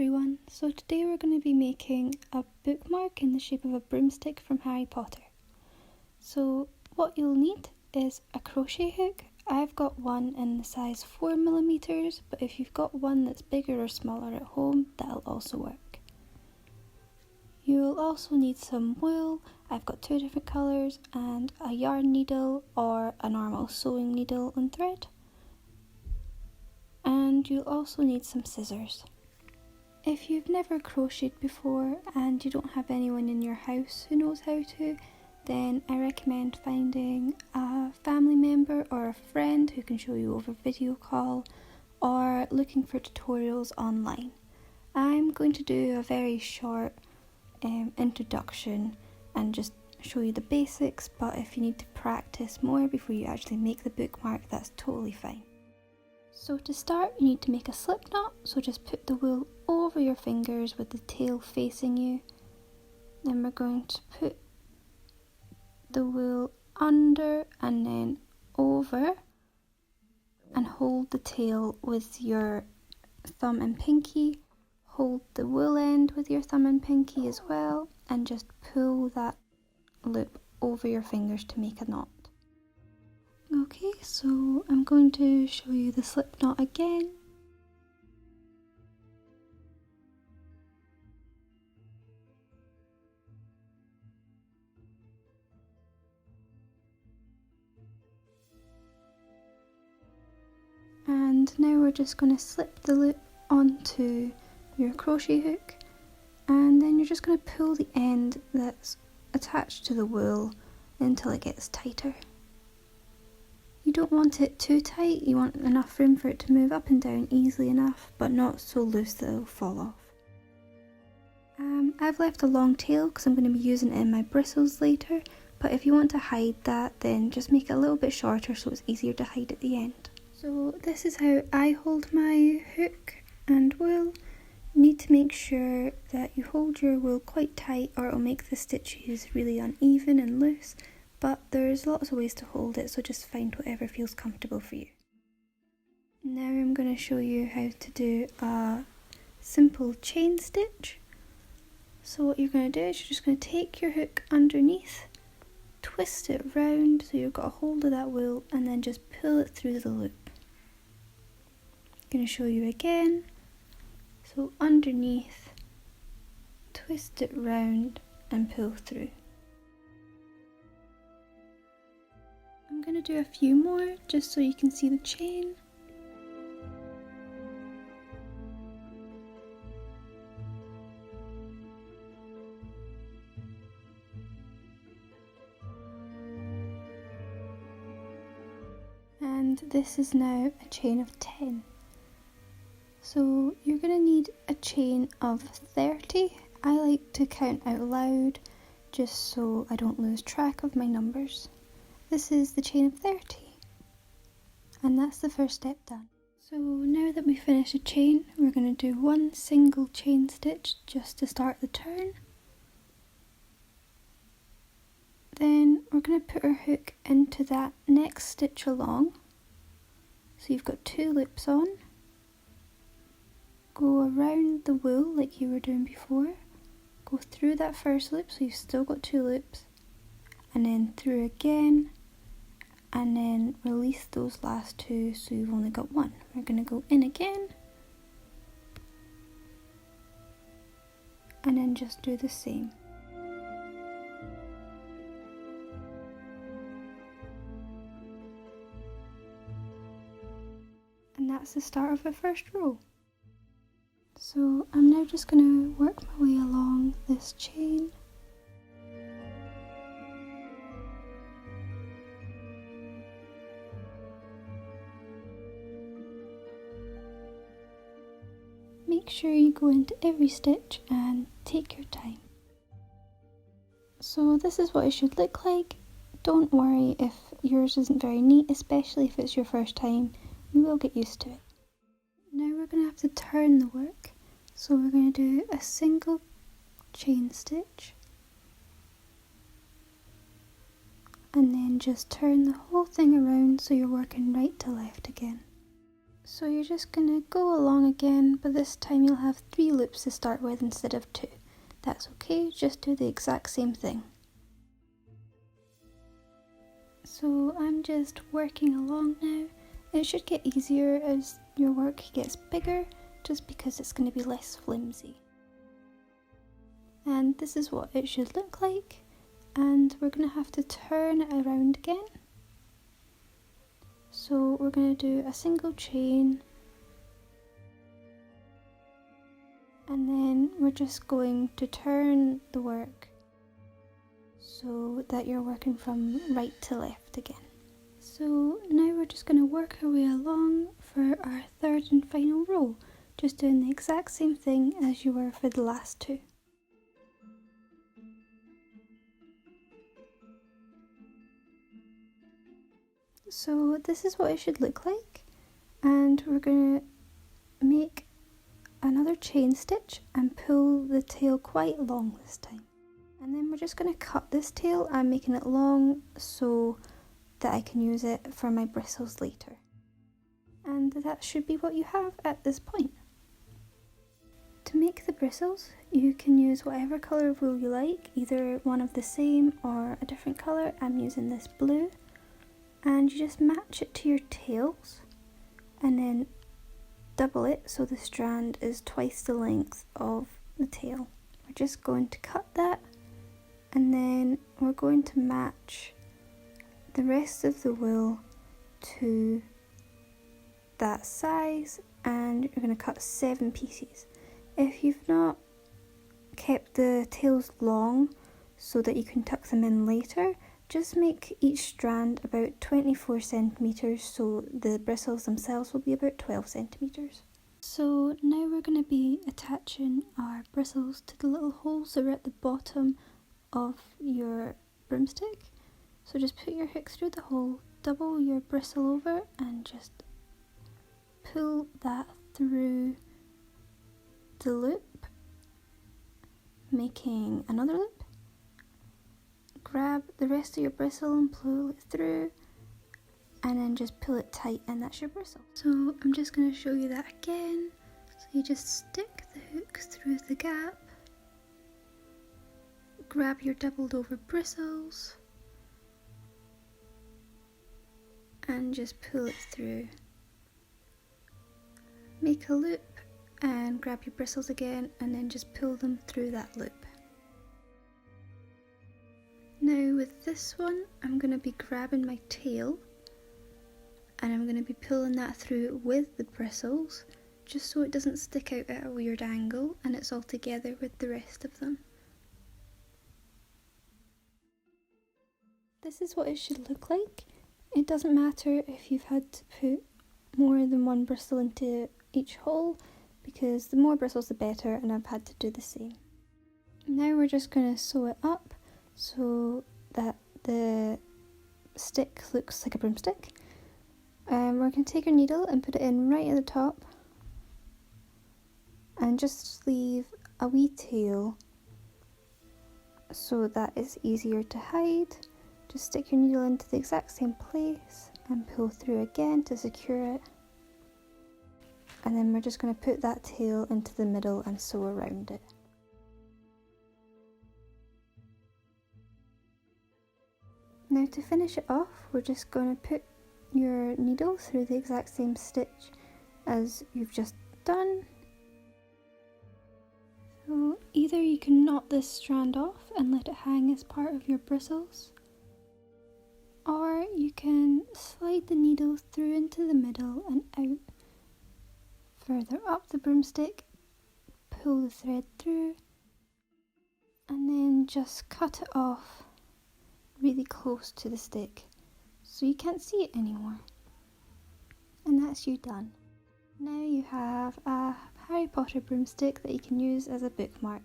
everyone, so today we're going to be making a bookmark in the shape of a broomstick from Harry Potter. So what you'll need is a crochet hook. I've got one in the size 4mm, but if you've got one that's bigger or smaller at home, that'll also work. You'll also need some wool. I've got 2 different colours, and a yarn needle or a normal sewing needle and thread. And you'll also need some scissors. If you've never crocheted before and you don't have anyone in your house who knows how to, then I recommend finding a family member or a friend who can show you over video call, or looking for tutorials online. I'm going to do a very short introduction and just show you the basics, but if you need to practice more before you actually make the bookmark, that's totally fine. So to start, you need to make a slip knot, so just put the wool over your fingers with the tail facing you. Then we're going to put the wool under and then over, and hold the tail with your thumb and pinky. Hold the wool end with your thumb and pinky as well, and just pull that loop over your fingers to make a knot. Okay, so I'm going to show you the slip knot again. And now we're just going to slip the loop onto your crochet hook, and then you're just going to pull the end that's attached to the wool until it gets tighter. You don't want it too tight, you want enough room for it to move up and down easily enough, but not so loose that it'll fall off. I've left a long tail because I'm going to be using it in my bristles later, but if you want to hide that, then just make it a little bit shorter so it's easier to hide at the end. So this is how I hold my hook and wool. You need to make sure that you hold your wool quite tight or it'll make the stitches really uneven and loose. But there's lots of ways to hold it, so just find whatever feels comfortable for you. Now I'm going to show you how to do a simple chain stitch. So what you're going to do is you're just going to take your hook underneath, twist it round so you've got a hold of that wool, and then just pull it through the loop. I'm going to show you again. So underneath, twist it round and pull through. I'm going to do a few more just so you can see the chain. And this is now a chain of 10. So you're going to need a chain of 30. I like to count out loud just so I don't lose track of my numbers. This is the chain of 30, and that's the first step done. So now that we finish a chain, we're going to do one single chain stitch just to start the turn. Then we're going to put our hook into that next stitch along. So you've got 2 loops on. Go around the wool like you were doing before. Go through that first loop so you've still got 2 loops, and then through again. And then release those last 2 so you've only got 1. We're going to go in again, and then just do the same. And that's the start of the first row. So I'm now just going to work my way along this chain. Make sure you go into every stitch and take your time. So this is what it should look like. Don't worry if yours isn't very neat, especially if it's your first time. You will get used to it. Now we're going to have to turn the work. So we're going to do a single chain stitch, and then just turn the whole thing around so you're working right to left again. So you're just going to go along again, but this time you'll have 3 loops to start with instead of 2. That's okay, just do the exact same thing. So I'm just working along now. It should get easier as your work gets bigger, just because it's going to be less flimsy. And this is what it should look like, and we're going to have to turn it around again. So we're going to do a single chain, and then we're just going to turn the work so that you're working from right to left again. So now we're just going to work our way along for our third and final row, just doing the exact same thing as you were for the last 2. So this is what it should look like, and we're going to make another chain stitch and pull the tail quite long this time. And then we're just going to cut this tail. I'm making it long so that I can use it for my bristles later. And that should be what you have at this point. To make the bristles, you can use whatever colour of wool you like, either one of the same or a different colour. I'm using this blue. And you just match it to your tails and then double it so the strand is twice the length of the tail. We're just going to cut that, and then we're going to match the rest of the wool to that size, and you're going to cut 7 pieces. If you've not kept the tails long so that you can tuck them in later, just make each strand about 24 centimetres, so the bristles themselves will be about 12 centimetres. So now we're going to be attaching our bristles to the little holes that are at the bottom of your broomstick. So just put your hooks through the hole, double your bristle over and just pull that through the loop, making another loop. Grab the rest of your bristle and pull it through, and then just pull it tight, and that's your bristle. So I'm just going to show you that again. So you just stick the hook through the gap, grab your doubled over bristles, and just pull it through. Make a loop and grab your bristles again, and then just pull them through that loop. Now with this one, I'm going to be grabbing my tail and I'm going to be pulling that through with the bristles, just so it doesn't stick out at a weird angle and it's all together with the rest of them. This is what it should look like. It doesn't matter if you've had to put more than one bristle into each hole, because the more bristles the better, and I've had to do the same. Now we're just going to sew it up so that the stick looks like a broomstick. We're going to take our needle and put it in right at the top and just leave a wee tail so that it's easier to hide. Just stick your needle into the exact same place and pull through again to secure it. And then we're just going to put that tail into the middle and sew around it. Now to finish it off, we're just going to put your needle through the exact same stitch as you've just done. So either you can knot this strand off and let it hang as part of your bristles, or you can slide the needle through into the middle and out further up the broomstick, pull the thread through, and then just cut it off really close to the stick so you can't see it anymore. And that's you done. Now you have a Harry Potter broomstick that you can use as a bookmark.